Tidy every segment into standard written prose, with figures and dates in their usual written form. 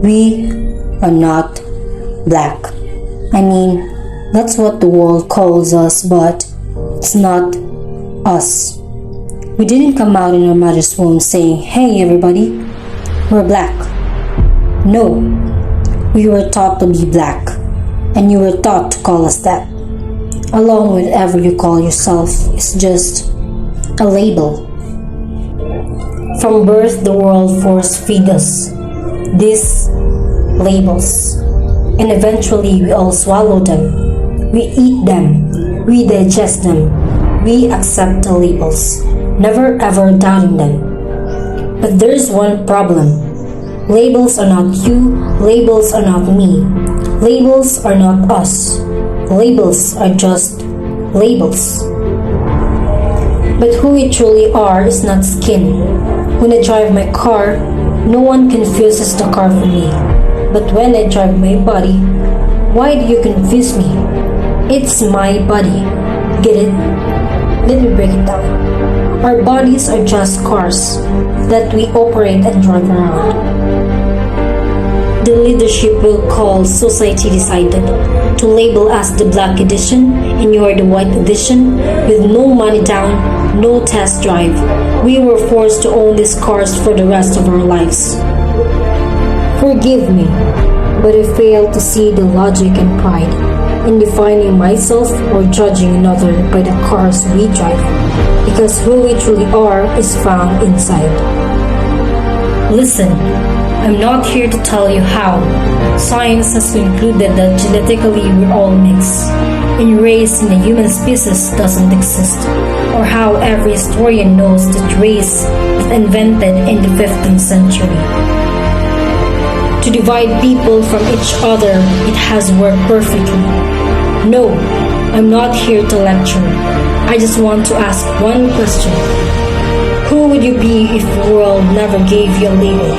We are not black. I mean, that's what the world calls us, but it's not us. We didn't come out in our mother's womb saying, "Hey everybody, we're black." No, we were taught to be black, and you were taught to call us that. Along with whatever you call yourself is just a label. From birth, the world force-feed us these labels, and eventually we all swallow them. We eat them, we digest them, we accept the labels, never ever doubting them. But there's one problem. Labels are not you, labels are not me, labels are not us. Labels are just labels. But who we truly are is not skin. When I drive my car, no one confuses the car for me. But when I drive my body, why do you confuse me? It's my body. Get it? Let me break it down. Our bodies are just cars that we operate and drive around. The leadership will call society decided to label us the black edition and you are the white edition with no money down, no test drive. We were forced to own these cars for the rest of our lives. Forgive me, but I fail to see the logic and pride in defining myself or judging another by the cars we drive, because who we truly are is found inside. Listen, I'm not here to tell you how. Science has concluded that genetically we're all mixed, and race in the human species doesn't exist, or how every historian knows that race was invented in the 15th century. To divide people from each other, it has worked perfectly. No, I'm not here to lecture. I just want to ask one question. Who would you be if the world never gave you a label?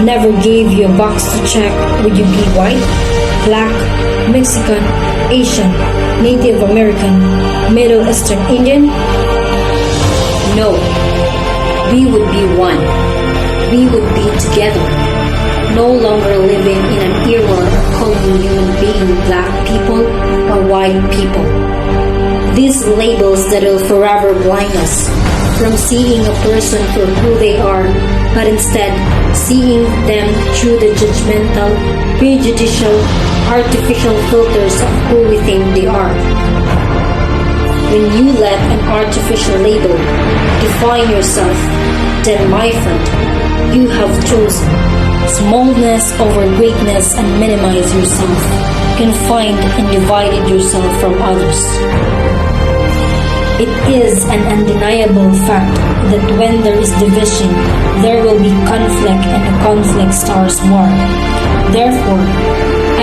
Never gave you a box to check? Would you be white, black, Mexican, Asian, Native American, Middle Eastern Indian? No. We would be one. We would be together. No longer living in an era calling human being black people or white people. These labels that will forever blind us from seeing a person for who they are, but instead seeing them through the judgmental, prejudicial, artificial filters of who we think they are. When you let an artificial label define yourself, then my friend, you have chosen smallness over greatness and minimized yourself, confined and divided yourself from others. It is an undeniable fact that when there is division, there will be conflict and the conflict starts war. Therefore,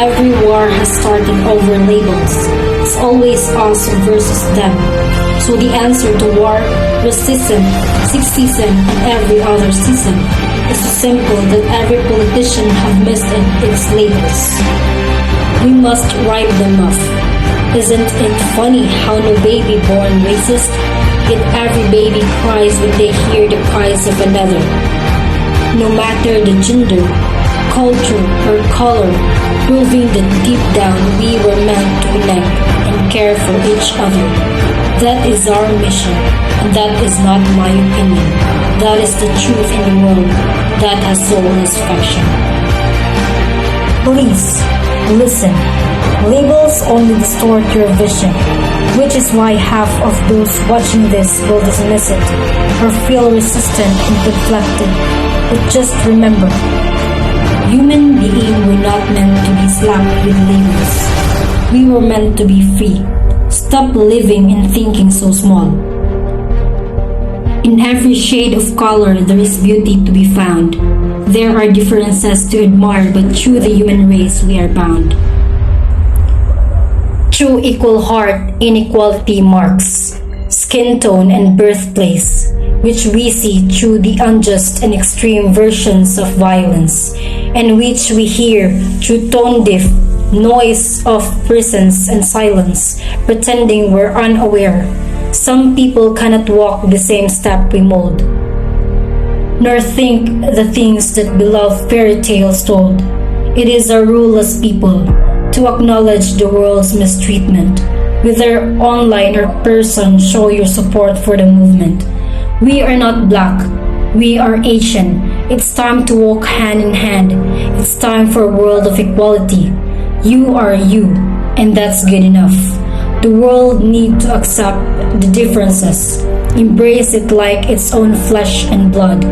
every war has started over labels. It's always us versus them. So the answer to war, racism, sexism, and every other system is so simple that every politician have missed its labels. We must wipe them off. Isn't it funny how no baby born racist, yet every baby cries when they hear the cries of another? No matter the gender, culture, or color, proving that deep down we were meant to connect and care for each other. That is our mission, and that is not my opinion. That is the truth in the world that has soulless fashion. Please, listen. Labels only distort your vision, which is why half of those watching this will dismiss it or feel resistant and conflicted. But just remember, human beings were not meant to be slapped with labels. We were meant to be free. Stop living and thinking so small. In every shade of color, there is beauty to be found. There are differences to admire, but through the human race we are bound. Through equal heart, inequality marks skin tone and birthplace, which we see through the unjust and extreme versions of violence, and which we hear through tone-deaf noise of prisons and silence, pretending we're unaware. Some people cannot walk the same step we mold. nor think the things that beloved fairy tales told. It is our rule as people to acknowledge the world's mistreatment. Whether online or person, show your support for the movement. We are not black, we are Asian. It's time to walk hand in hand. It's time for a world of equality. You are you, and that's good enough. The world needs to accept the differences, embrace it like its own flesh and blood,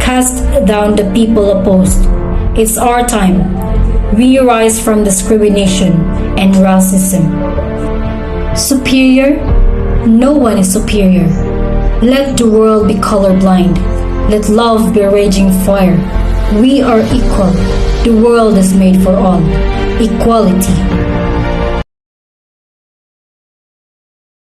cast down the people opposed. It's our time. We rise from discrimination and racism. Superior? No one is superior. Let the world be colorblind. Let love be a raging fire. We are equal. The world is made for all. Equality.